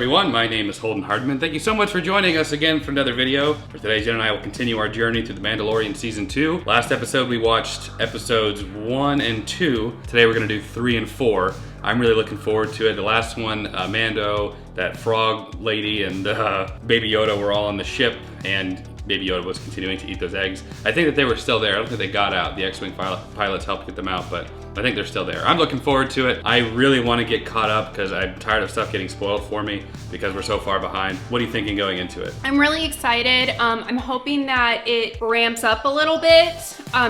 everyone, my name is Holden Hardman. Thank you so much for joining us again for another video. For today, Jen and I will continue our journey through The Mandalorian Season 2. Last episode, we watched episodes 1 and 2. Today, we're going to do 3 and 4. I'm really looking forward to it. The last one, Mando, that frog lady, and Baby Yoda were all on the ship, and Baby Yoda was continuing to eat those eggs. I think that they were still there. I don't think they got out. The X-Wing pilots helped get them out, but I think they're still there. I'm looking forward to it. I really want to get caught up because I'm tired of stuff getting spoiled for me because we're so far behind. What are you thinking going into it? I'm really excited. I'm hoping that it ramps up a little bit,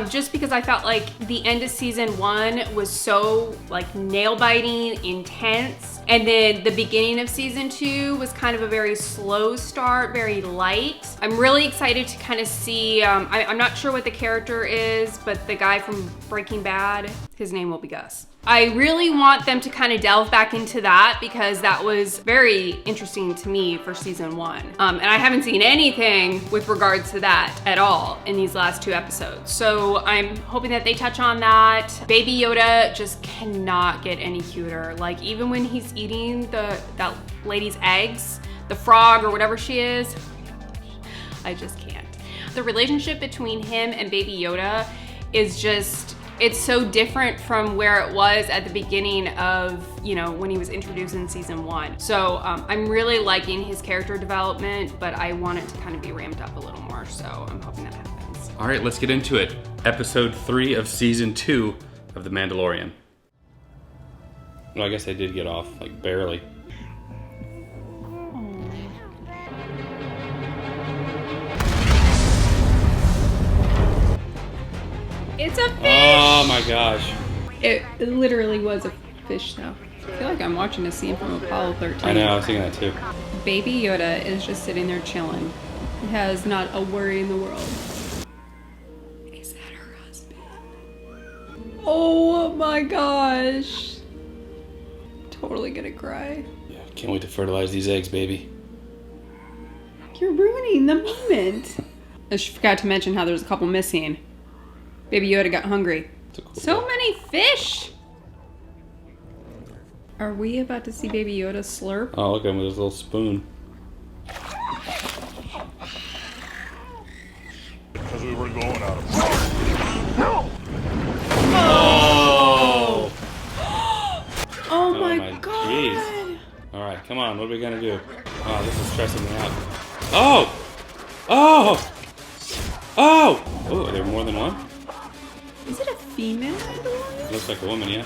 just because I felt like the end of season 1 was so nail-biting, intense. And then the beginning of season 2 was kind of a very slow start, very light. I'm really excited to kind of see, I'm not sure what the character is, but the guy from Breaking Bad, his name will be Gus. I really want them to kind of delve back into that because that was very interesting to me for season 1. And I haven't seen anything with regards to that at all in these last 2 episodes. So I'm hoping that they touch on that. Baby Yoda just cannot get any cuter. Like even when he's eating that lady's eggs, the frog or whatever she is, I just can't. The relationship between him and Baby Yoda is just, it's so different from where it was at the beginning of, when he was introduced in season 1. So I'm really liking his character development, but I want it to kind of be ramped up a little more. So I'm hoping that happens. All right, let's get into it. Episode 3 of season 2 of The Mandalorian. Well, I guess I did get off, barely. It's a fish! Oh my gosh. It literally was a fish though. I feel like I'm watching a scene from Apollo 13. I know, I was thinking that too. Baby Yoda is just sitting there chilling. He has not a worry in the world. Is that her husband? Oh my gosh. Totally gonna cry. Yeah, can't wait to fertilize these eggs, baby. You're ruining the moment. I forgot to mention how there's a couple missing. Baby Yoda got hungry. So many fish! Are we about to see Baby Yoda slurp? Oh, look at him with his little spoon. Because we were going out of time. No! Oh! Oh my god! Jeez. Alright, come on, what are we gonna do? Oh, this is stressing me out. Oh! Oh! Oh! Oh, are there more than one? Is it a female Mandalorian? Looks like a woman, yeah.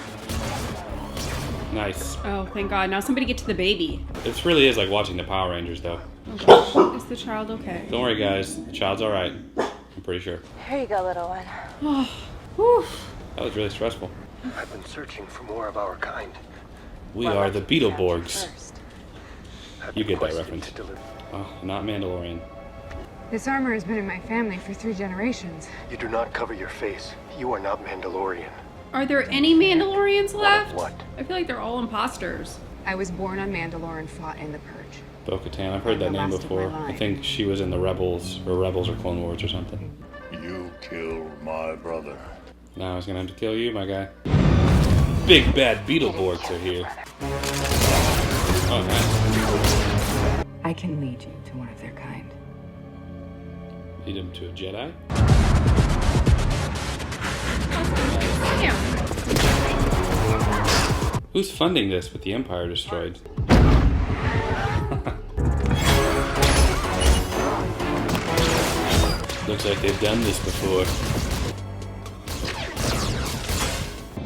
Nice. Oh, thank God. Now somebody get to the baby. This really is like watching the Power Rangers, though. Oh gosh. Is the child okay? Don't worry, guys. The child's alright. I'm pretty sure. Here you go, little one. Oh, whew. That was really stressful. I've been searching for more of our kind. We are the Beetleborgs. I've You get that requested reference. to deliver. Oh, not Mandalorian. This armor has been in my family for 3 generations. You do not cover your face. You are not Mandalorian. Are there any Mandalorians left? What? I feel like they're all imposters. I was born on Mandalore and fought in the Purge. Bo Katan. I've heard that name before. I think she was in the Rebels or Clone Wars or something. You killed my brother. Now I was gonna have to kill you, my guy. Big bad Beetleborgs are here. Oh, nice. I can lead you to one of their kind. Lead him to a Jedi? Who's funding this with the Empire destroyed? Looks like they've done this before.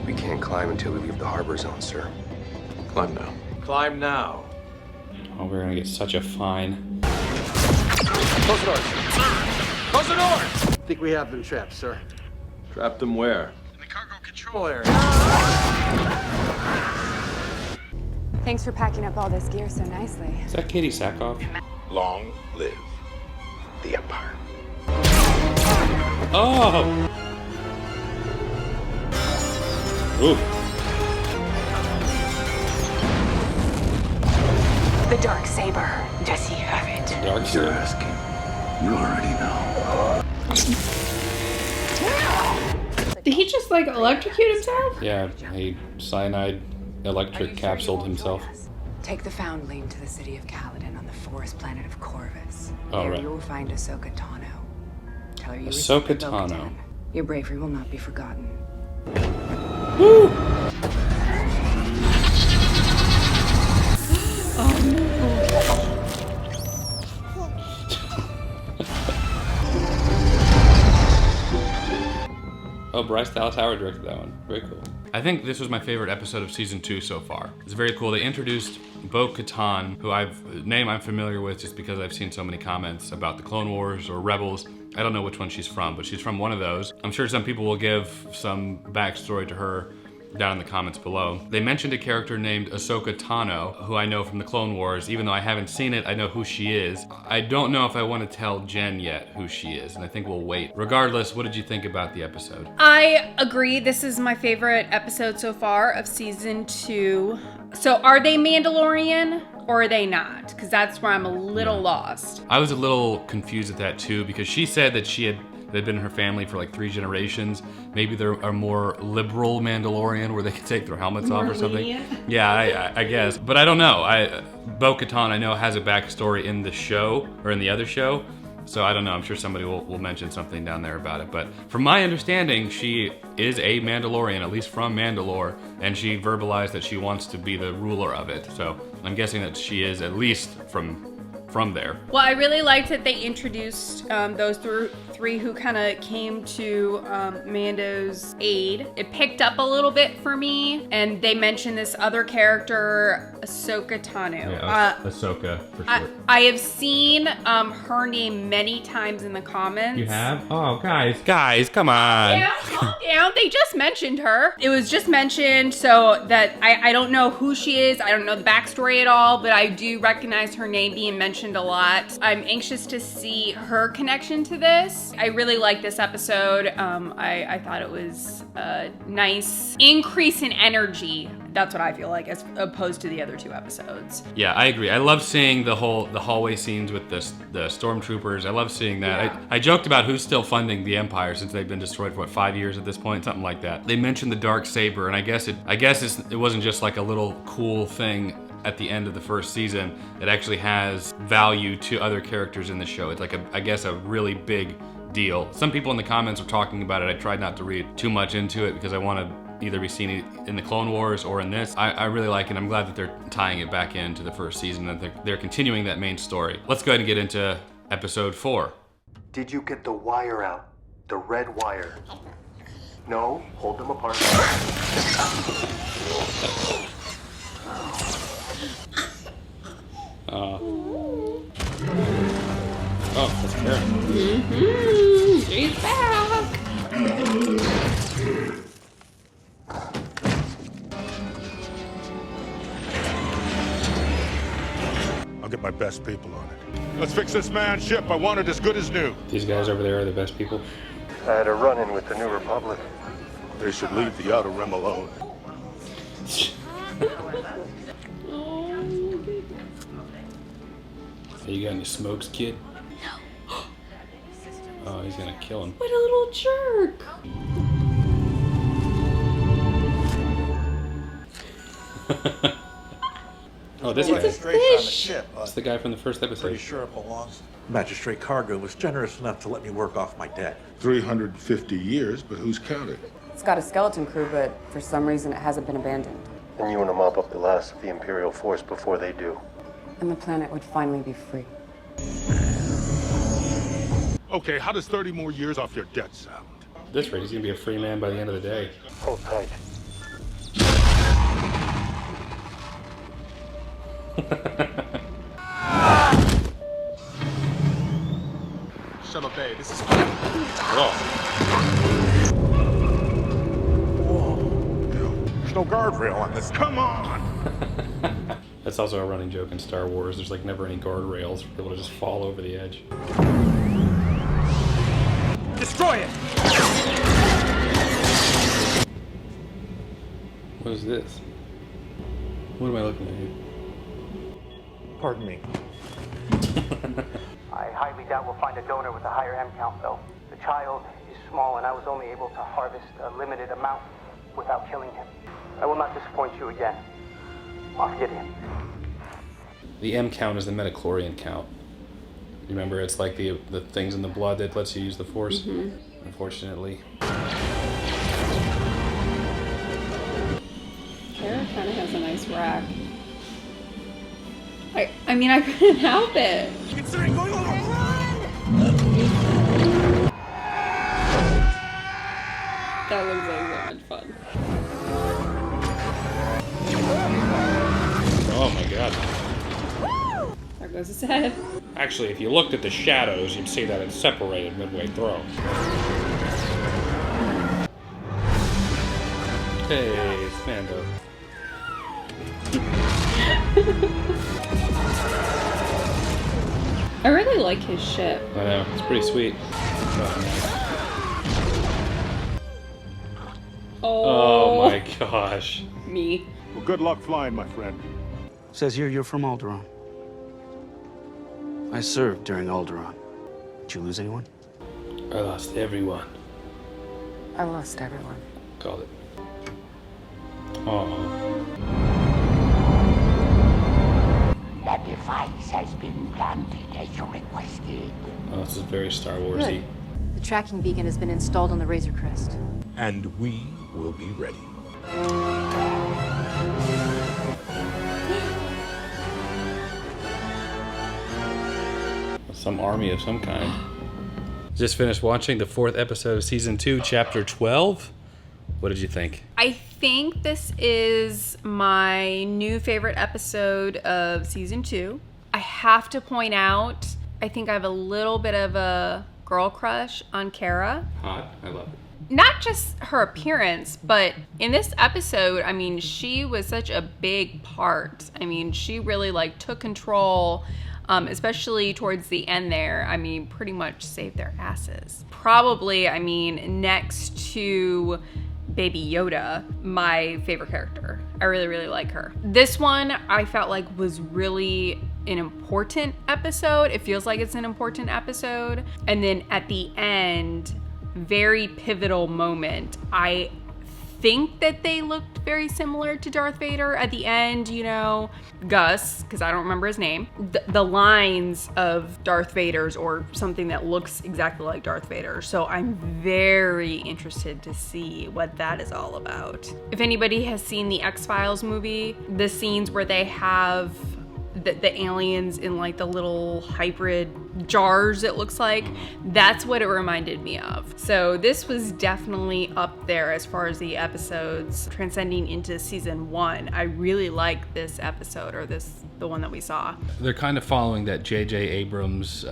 We can't climb until we leave the harbor zone, sir. Climb now. Climb now. Oh, we're gonna get such a fine. Close the door. Close the door! I think we have them trapped, sir. Trapped them where? In the cargo control area. Thanks for packing up all this gear so nicely. Is that Katie Sackhoff? Long live The Empire. Oh! Ooh. The dark saber. Does he have it? Dark You're Saber. asking. You already know. Did he just electrocute himself? Yeah, he cyanide electric capsuled himself. Take the Foundling to the city of Kaladin on the forest planet of Corvus. Oh, There right. you will find Ahsoka Tano. Tell her you Ahsoka received Bo Tano. Katan. Your bravery will not be forgotten. Oh, Bryce Dallas Howard directed that one. Very cool. I think this was my favorite episode of season 2 so far. It's very cool. They introduced Bo Katan, who I'm familiar with just because I've seen so many comments about the Clone Wars or Rebels. I don't know which one she's from, but she's from one of those. I'm sure some people will give some backstory to her down in the comments below. They mentioned a character named Ahsoka Tano, who I know from the Clone Wars. Even though I haven't seen it, I know who she is. I don't know if I want to tell Jen yet who she is, and I think we'll wait. Regardless, what did you think about the episode? I agree. This is my favorite episode so far of season 2. So are they Mandalorian or are they not? Because that's where I'm a little lost. I was a little confused at that too, because she said that they'd been in her family for like 3 generations. Maybe they're a more liberal Mandalorian where they can take their helmets off or something. Yeah, I guess. But I don't know. Bo Katan, I know, has a backstory in the show, or in the other show. So I don't know. I'm sure somebody will mention something down there about it. But from my understanding, she is a Mandalorian, at least from Mandalore. And she verbalized that she wants to be the ruler of it. So I'm guessing that she is at least from there. Well, I really liked that they introduced those three who kind of came to Mando's aid. It picked up a little bit for me, and they mentioned this other character, Ahsoka Tano. Yeah, Ahsoka for short. I have seen her name many times in the comments. You have? Oh, guys, come on. Yeah, calm down. They just mentioned her. It was just mentioned, so that I don't know who she is. I don't know the backstory at all, but I do recognize her name being mentioned a lot. I'm anxious to see her connection to this. I really like this episode. I thought it was a nice increase in energy. That's what I feel like, as opposed to the other 2 episodes. Yeah, I agree. I love seeing the hallway scenes with the stormtroopers. I love seeing that. Yeah. I joked about who's still funding the Empire since they've been destroyed for 5 years at this point, something like that. They mentioned the dark saber, and I guess it wasn't just like a little cool thing at the end of the first season. It actually has value to other characters in the show. It's like I guess a really big deal. Some people in the comments were talking about it. I tried not to read too much into it because I want to either be seen in the Clone Wars or in this. I really like it. I'm glad that they're tying it back into the first season and they're continuing that main story. Let's go ahead and get into episode 4. Did you get the wire out? The red wire? No? Hold them apart. Oh, that's Cara. She's back. I'll get my best people on it. Let's fix this man's ship. I want it as good as new. These guys over there are the best people. I had a run-in with the New Republic. They should leave the Outer Rim alone. Hey, you got any smokes, kid? No. Oh, he's gonna kill him. What a little jerk. Oh, this It's guy. a Straight on the fish. ship. That's the guy from the first episode. Pretty sure it belongs. Magistrate Cargo was generous enough to let me work off my debt. 350 years, but who's counting? It's got a skeleton crew, but for some reason it hasn't been abandoned. And you want to mop up the last of the Imperial force before they do. And the planet would finally be free. Okay, how does 30 more years off your debt sound? At this rate, he's gonna be a free man by the end of the day. Hold tight. Shuttle Bay, this is... Oh. There's no guardrail on this. Come on! That's also a running joke in Star Wars. There's like never any guardrails for people to just fall over the edge. Destroy it! What is this? What am I looking at here? Pardon me. I highly doubt we'll find a donor with a higher M count, though. The child is small, and I was only able to harvest a limited amount without killing him. I will not disappoint you again. Moff Gideon. The M count is the midichlorian count. Remember, it's like the things in the blood that lets you use the Force, unfortunately. Cara kind of has a nice rack. I mean, I couldn't help it. Considering going over. That looks like so much fun. Oh my god. There goes his head. Actually, if you looked at the shadows, you'd see that it's separated midway through. Hey, it's Mando. I really like his ship. I know, it's pretty sweet. Oh my gosh. Me. Well, good luck flying, my friend. Says here you're from Alderaan. I served during Alderaan. Did you lose anyone? I lost everyone. I lost everyone. Called it. Oh. The device has been planted as you requested. Oh, this is very Star Warsy. The tracking beacon has been installed on the Razor Crest. And we will be ready. Some army of some kind. Just finished watching the 4th episode of season 2, chapter 12. What did you think? I think this is my new favorite episode of season 2. I have to point out, I think I have a little bit of a girl crush on Cara. Hot. I love it. Not just her appearance, but in this episode, I mean, she was such a big part. I mean, she really took control, especially towards the end there. I mean, pretty much saved their asses. Probably, I mean, next to Baby Yoda, my favorite character. I really, really like her. This one, I felt like was really an important episode. It feels like it's an important episode. And then at the end, very pivotal moment. I think that they looked very similar to Darth Vader at the end, you know, Gus, because I don't remember his name, the lines of Darth Vader's or something that looks exactly like Darth Vader. So I'm very interested to see what that is all about. If anybody has seen the X-Files movie, the scenes where they have the aliens in the little hybrid jars, it looks like, that's what it reminded me of. So this was definitely up there as far as the episodes transcending into season 1. I really like this episode, or the one that we saw. They're kind of following that J.J. Abrams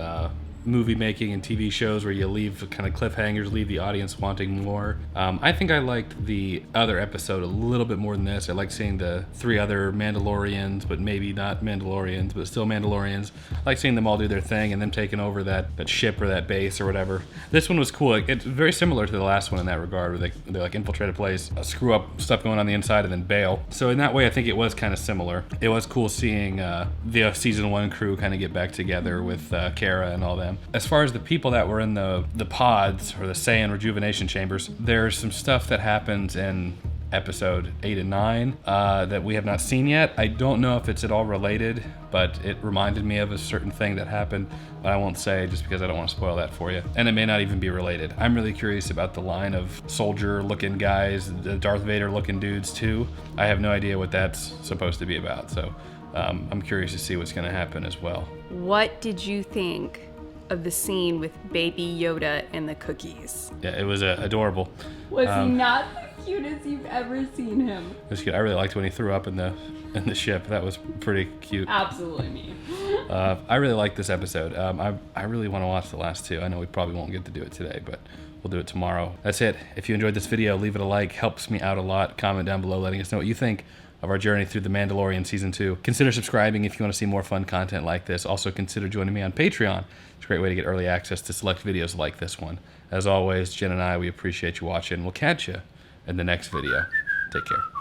movie making and TV shows where you leave kind of cliffhangers, leave the audience wanting more. I think I liked the other episode a little bit more than this. I like seeing the 3 other Mandalorians, but maybe not Mandalorians, but still Mandalorians. I like seeing them all do their thing and them taking over that ship or that base or whatever. This one was cool. It's very similar to the last one in that regard, where they infiltrate a place, screw up stuff going on the inside, and then bail. So in that way, I think it was kind of similar. It was cool seeing the season 1 crew kind of get back together with Cara and all them. As far as the people that were in the pods or the Saiyan rejuvenation chambers, there's some stuff that happens in episode 8 and 9 that we have not seen yet. I don't know if it's at all related, but it reminded me of a certain thing that happened, but I won't say just because I don't want to spoil that for you. And it may not even be related. I'm really curious about the line of soldier-looking guys, the Darth Vader-looking dudes too. I have no idea what that's supposed to be about, so I'm curious to see what's going to happen as well. What did you think of the scene with Baby Yoda and the cookies? Yeah, it was adorable. Was he not the cutest you've ever seen him? It was cute. I really liked when he threw up in the ship. That was pretty cute. Absolutely me. I really liked this episode. I really want to watch the last 2. I know we probably won't get to do it today, but we'll do it tomorrow. That's it. If you enjoyed this video, leave it a like. Helps me out a lot. Comment down below letting us know what you think of our journey through The Mandalorian Season 2. Consider subscribing if you want to see more fun content like this. Also, consider joining me on Patreon. It's a great way to get early access to select videos like this one. As always, Jen and I, we appreciate you watching. We'll catch you in the next video. Take care.